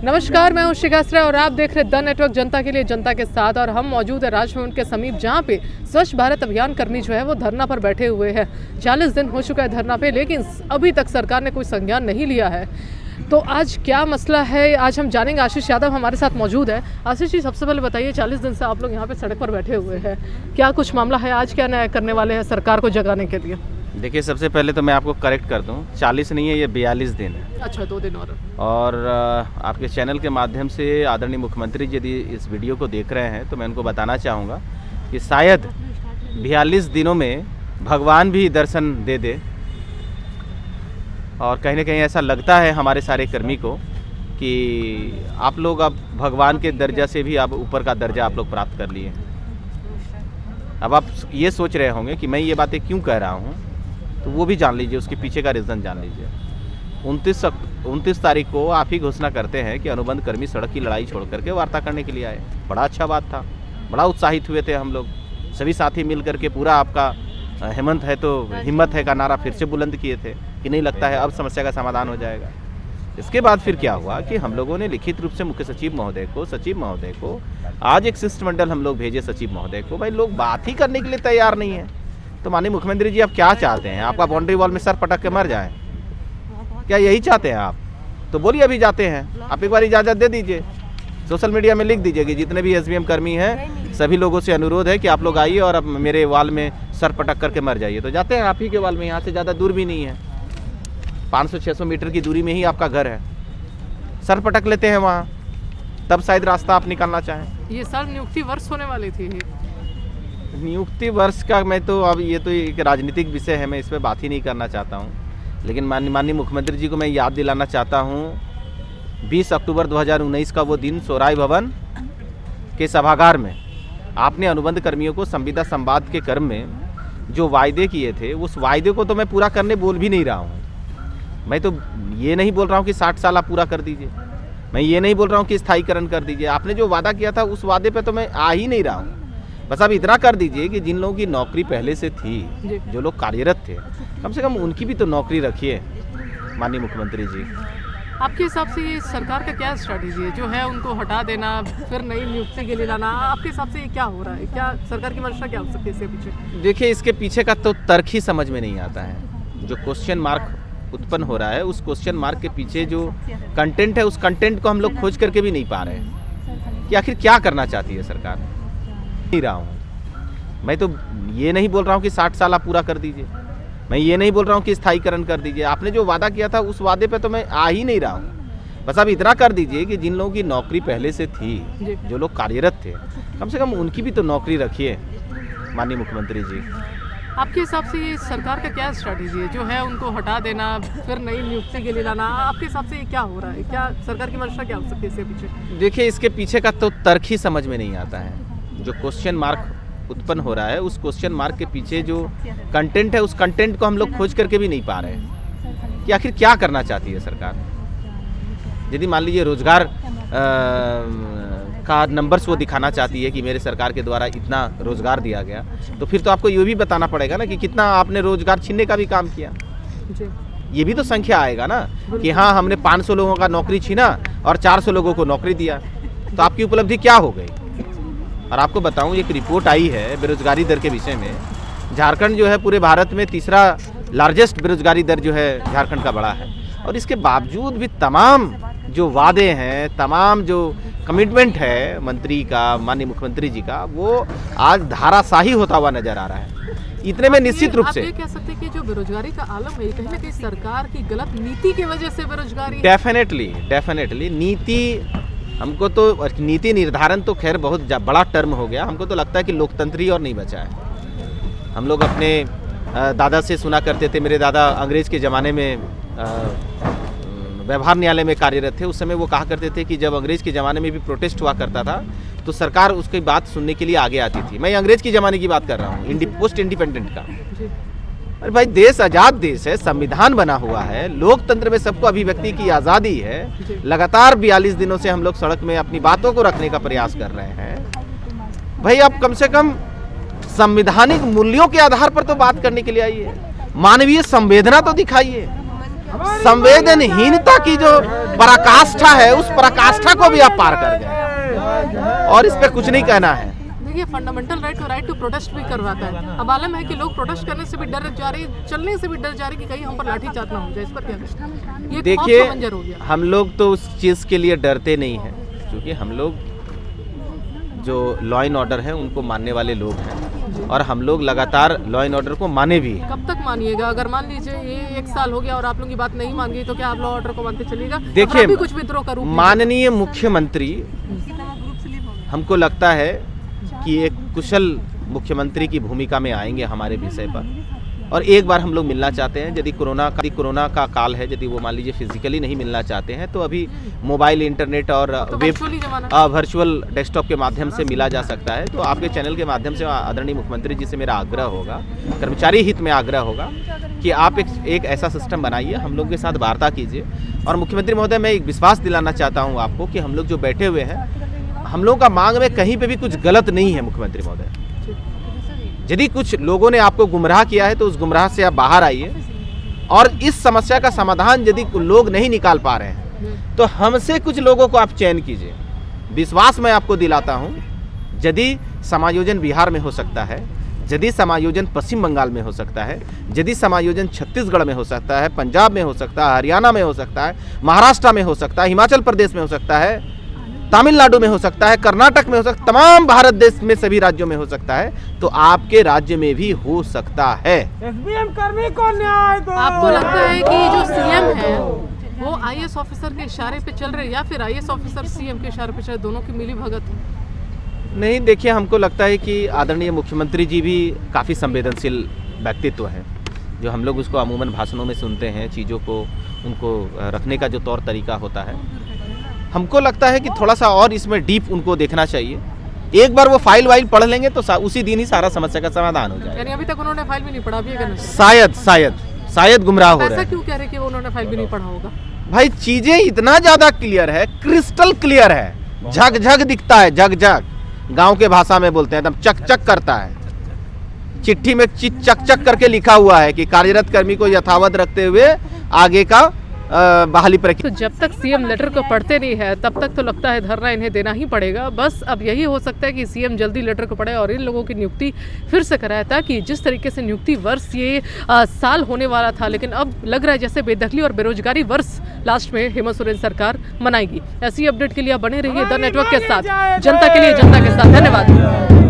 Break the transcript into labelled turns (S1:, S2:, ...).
S1: नमस्कार, मैं हूं शिखा श्रेय और आप देख रहे द नेटवर्क जनता के लिए जनता के साथ। और हम मौजूद है राजभवन के समीप, जहां पे स्वच्छ भारत अभियान कर्मी जो है वो धरना पर बैठे हुए हैं। 40 दिन हो चुका है धरना पे, लेकिन अभी तक सरकार ने कोई संज्ञान नहीं लिया है। तो आज क्या मसला है, आज हम जानेंगे। आशीष यादव हमारे साथ मौजूद है। आशीष जी, सबसे पहले बताइए, 40 दिन से आप लोग यहाँ पे सड़क पर बैठे हुए हैं, क्या कुछ मामला है? आज क्या न्याय करने वाले हैं सरकार को जगाने के लिए?
S2: देखिए, सबसे पहले तो मैं आपको करेक्ट कर दूं, 40 नहीं है, ये 42 दिन है।
S1: अच्छा, 2 दिन
S2: और आपके चैनल के माध्यम से आदरणीय मुख्यमंत्री जी यदि इस वीडियो को देख रहे हैं तो मैं उनको बताना चाहूँगा कि शायद 42 दिनों में भगवान भी दर्शन दे दे। और कहीं ना कहीं ऐसा लगता है हमारे सारे कर्मी को कि आप लोग अब भगवान के दर्जा से भी अब ऊपर का दर्जा आप लोग प्राप्त कर लिए। अब आप ये सोच रहे होंगे कि मैं ये बातें क्यों कह रहा हूँ, तो वो भी जान लीजिए, उसके पीछे का रीज़न जान लीजिए। 29 तारीख को आप ही घोषणा करते हैं कि अनुबंध कर्मी सड़क की लड़ाई छोड़ करके वार्ता करने के लिए आए। बड़ा अच्छा बात था, बड़ा उत्साहित हुए थे हम लोग सभी साथी मिल करके। पूरा आपका हेमंत है तो हिम्मत है का नारा फिर से बुलंद किए थे कि नहीं लगता है अब समस्या का समाधान हो जाएगा। इसके बाद फिर क्या हुआ कि हम लोगों ने लिखित रूप से मुख्य सचिव महोदय को, सचिव महोदय को, आज एक शिष्टमंडल हम लोग भेजे सचिव महोदय को। भाई, लोग बात ही करने के लिए तैयार नहीं है। तो माननीय मुख्यमंत्री जी, आप क्या चाहते हैं? आपका बाउंड्री वॉल में सर पटक के मर जाए, क्या यही चाहते हैं आप? तो बोलिए, अभी जाते हैं। आप एक बार इजाज़त दे दीजिए, सोशल मीडिया में लिख दीजिए कि जितने भी एसबीएम कर्मी हैं सभी लोगों से अनुरोध है कि आप लोग आइए और अब मेरे वाल में सर पटक करके मर जाइए। तो जाते हैं आप ही के वाल में, यहाँ से ज़्यादा दूर भी नहीं है, 500-600 मीटर की दूरी में ही आपका घर है। सर पटक लेते हैं वहाँ, तब शायद रास्ता आप निकालना चाहें।
S1: ये साल नियुक्ति वर्ष होने वाली थी।
S2: नियुक्ति वर्ष का मैं तो अब ये तो एक राजनीतिक विषय है, मैं इस पर बात ही नहीं करना चाहता हूँ। लेकिन माननीय मुख्यमंत्री जी को मैं याद दिलाना चाहता हूँ, 20 अक्टूबर 2019 का वो दिन सोराय भवन के सभागार में आपने अनुबंध कर्मियों को संविदा संवाद के क्रम में जो वायदे किए थे, उस वायदे को तो मैं पूरा करने बोल भी नहीं रहा हूँ। मैं तो ये नहीं बोल रहा हूँ कि 60 साल आप पूरा कर दीजिए, मैं ये नहीं बोल रहा हूँ कि स्थायीकरण कर दीजिए। आपने जो वादा किया था उस वादे पे तो मैं आ ही नहीं रहा हूँ। बस आप इतना कर दीजिए कि जिन लोगों की नौकरी पहले से थी, जो लोग कार्यरत थे, कम से कम उनकी भी तो नौकरी रखिए माननीय मुख्यमंत्री जी।
S1: आपके हिसाब से ये सरकार का क्या स्ट्रैटेजी है, जो है उनको हटा देना फिर नई नियुक्ति के लिए लाना? आपके हिसाब से ये क्या हो रहा है? क्या सरकार की मंशा क्या हो सकती है इसके पीछे?
S2: देखिए, इसके पीछे का तो तर्क ही समझ में नहीं आता है। जो क्वेश्चन मार्क उत्पन्न हो रहा है, उस क्वेश्चन मार्क के पीछे जो कंटेंट है, उस कंटेंट को हम लोग खोज करके भी नहीं पा रहे हैं कि आखिर क्या करना चाहती है सरकार। नहीं रहा हूँ मैं तो ये नहीं बोल रहा हूँ कि 60 साल आप पूरा कर दीजिए, मैं ये नहीं बोल रहा हूँ कि स्थायीकरण कर दीजिए। आपने जो वादा किया था उस वादे पे तो मैं आ ही नहीं रहा हूँ। बस आप इतना कर दीजिए कि जिन लोगों की नौकरी पहले से थी, जो लोग कार्यरत थे, कम से कम उनकी भी तो नौकरी रखिए माननीय मुख्यमंत्री जी।
S1: आपके हिसाब से ये सरकार का क्या स्ट्रैटेजी है, जो है उनको हटा देना फिर नई नियुक्ति के लिए लाना? आपके हिसाब से ये क्या हो रहा है? क्या सरकार की मंशा क्या हो सकती है इसके पीछे?
S2: देखिए, इसके पीछे का तो तर्क ही समझ में नहीं आता है। जो क्वेश्चन मार्क उत्पन्न हो रहा है, उस क्वेश्चन मार्क के पीछे जो कंटेंट है, उस कंटेंट को हम लोग खोज करके भी नहीं पा रहे हैं कि आखिर क्या करना चाहती है सरकार। यदि मान लीजिए रोजगार का नंबर्स वो दिखाना चाहती है कि मेरे सरकार के द्वारा इतना रोजगार दिया गया, तो फिर तो आपको ये भी बताना पड़ेगा ना कि कितना आपने रोजगार छीनने का भी काम किया। ये भी तो संख्या आएगा ना कि हाँ, हमने 500 लोगों का नौकरी छीना और 400 लोगों को नौकरी दिया, तो आपकी उपलब्धि क्या हो गई। और आपको बताऊं, एक रिपोर्ट आई है बेरोजगारी दर के विषय में। झारखंड जो है पूरे भारत में तीसरा लार्जेस्ट बेरोजगारी दर जो है झारखंड का बड़ा है। और इसके बावजूद भी तमाम जो वादे हैं, तमाम जो कमिटमेंट है मंत्री का, माननीय मुख्यमंत्री जी का, वो आज धाराशाही होता हुआ नजर आ रहा है। इतने में निश्चित रूप से
S1: आप ये कह सकते हैं कि जो बेरोजगारी का आलम है, कहीं ना कहीं सरकार की गलत नीति की वजह से बेरोजगारी।
S2: डेफिनेटली नीति, हमको तो नीति निर्धारण तो खैर बहुत बड़ा टर्म हो गया। हमको तो लगता है कि लोकतंत्र ही और नहीं बचा है। हम लोग अपने दादा से सुना करते थे, मेरे दादा अंग्रेज के ज़माने में व्यवहार न्यायालय में कार्यरत थे। उस समय वो कहा करते थे कि जब अंग्रेज के ज़माने में भी प्रोटेस्ट हुआ करता था तो सरकार उसकी बात सुनने के लिए आगे आती थी। मैं अंग्रेज के ज़माने की बात कर रहा हूँ, पोस्ट इंडिपेंडेंट का। अरे भाई, देश आज़ाद देश है, संविधान बना हुआ है, लोकतंत्र में सबको अभिव्यक्ति की आज़ादी है। लगातार 42 दिनों से हम लोग सड़क में अपनी बातों को रखने का प्रयास कर रहे हैं। भाई, आप कम से कम संवैधानिक मूल्यों के आधार पर तो बात करने के लिए आइए, मानवीय संवेदना तो दिखाइए। संवेदनहीनता की जो पराकाष्ठा है, उस पराकाष्ठा को भी आप पार कर गए और इस पे कुछ नहीं कहना है।
S1: देखिए, फंडामेंटल राइट टू प्रोटेस्ट भी करवाता है। अब आलम है कि लोग प्रोटेस्ट करने से भी डर जा रहे, चलने से भी डर जा रहे कि कहीं हम पर लाठीचार्ज ना हो जाए। इस पर क्या कहें? ये
S2: देखिए,
S1: मंजर हो गया।
S2: हम लोग तो उस चीज़ के लिए डरते नहीं हैं, क्योंकि हम लोग जो लॉ एंड ऑर्डर है उनको मानने वाले लोग हैं और हम लोग लगातार लॉ एंड ऑर्डर को माने भी हैं।
S1: कब तक मानिएगा? अगर मान लीजिए ये 1 साल हो गया और आप लोगों की बात नहीं मान गई, तो क्या आप लॉ ऑर्डर को मानते चलिएगा?
S2: देखिए,
S1: भी कुछ विद्रोह का रूप
S2: माननीय मुख्यमंत्री, हमको लगता है कि एक कुशल मुख्यमंत्री की भूमिका में आएंगे हमारे विषय पर, और एक बार हम लोग मिलना चाहते हैं। यदि कोरोना का काल है, यदि वो मान लीजिए फिजिकली नहीं मिलना चाहते हैं, तो अभी मोबाइल, इंटरनेट और वर्चुअल डेस्कटॉप के माध्यम से मिला जा सकता है। तो आपके चैनल के माध्यम से आदरणीय मुख्यमंत्री जी से मेरा आग्रह होगा, कर्मचारी हित में आग्रह होगा कि आप एक ऐसा सिस्टम बनाइए, हम लोग के साथ वार्ता कीजिए। और मुख्यमंत्री महोदय, मैं एक विश्वास दिलाना चाहता हूँ आपको कि हम लोग जो बैठे हुए हैं, हम लोगों का मांग में कहीं पे भी कुछ गलत नहीं है। मुख्यमंत्री महोदय, यदि कुछ लोगों ने आपको गुमराह किया है तो उस गुमराह से आप बाहर आइए, और इस समस्या का समाधान यदि लोग नहीं निकाल पा रहे हैं तो हमसे कुछ लोगों को आप चयन कीजिए। विश्वास मैं आपको दिलाता हूं, यदि समायोजन बिहार में हो सकता है, यदि समायोजन पश्चिम बंगाल में हो सकता है, यदि समायोजन छत्तीसगढ़ में हो सकता है, पंजाब में हो सकता है, हरियाणा में हो सकता है, महाराष्ट्र में हो सकता है, हिमाचल प्रदेश में हो सकता है, तमिलनाडु में हो सकता है, कर्नाटक में हो सकता है, तमाम भारत देश में सभी राज्यों में हो सकता है, तो आपके राज्य में भी हो सकता है।
S3: एसडीएम कर्मी को न्याय दो।
S1: आपको लगता है कि जो सीएम है वो आईएएस ऑफिसर के इशारे पे चल रहे, या फिर आईएएस ऑफिसर सीएम के इशारे पे चल रहे, दोनों की मिली भगत है?
S2: नहीं, देखिए, हमको लगता है कि आदरणीय मुख्यमंत्री जी भी काफ़ी संवेदनशील व्यक्तित्व है, जो हम लोग उसको अमूमन भाषणों में सुनते हैं, चीज़ों को उनको रखने का जो तौर तरीका होता है, हमको लगता है कि थोड़ा सा और इसमें डीप उनको देखना चाहिए। एक बार वो फाइल वाइल पढ़ लेंगे तो उसी दिन ही सारा समस्या का समाधान हो जाएगा।
S1: यानी अभी तक उन्होंने फाइल भी नहीं पढ़ा, भी
S2: शायद गुमराह हो रहे हैं।
S1: ऐसा क्यों कह रहे कि उन्होंने फाइल भी नहीं पढ़ा होगा?
S2: भाई, चीजें इतना ज्यादा क्लियर है, क्रिस्टल क्लियर है, झग झग दिखता है, झग झग, गांव के भाषा में बोलते हैं, एकदम चक चक करता है। चिट्ठी में चक चक करके लिखा हुआ है कि कार्यरत कर्मी को यथावत रखते हुए आगे का बहाली प्रक्रिया।
S1: तो जब तक सीएम लेटर को पढ़ते नहीं है तब तक तो लगता है धरना इन्हें देना ही पड़ेगा। बस अब यही हो सकता है कि सीएम जल्दी लेटर को पढ़े और इन लोगों की नियुक्ति फिर से कराए, ताकि जिस तरीके से नियुक्ति वर्ष ये साल होने वाला था, लेकिन अब लग रहा है जैसे बेदखली और बेरोजगारी वर्ष लास्ट में हेमंत सोरेन सरकार मनाएगी। ऐसी अपडेट के लिए बने रहिए द नेटवर्क के साथ, जनता के लिए जनता के साथ। धन्यवाद।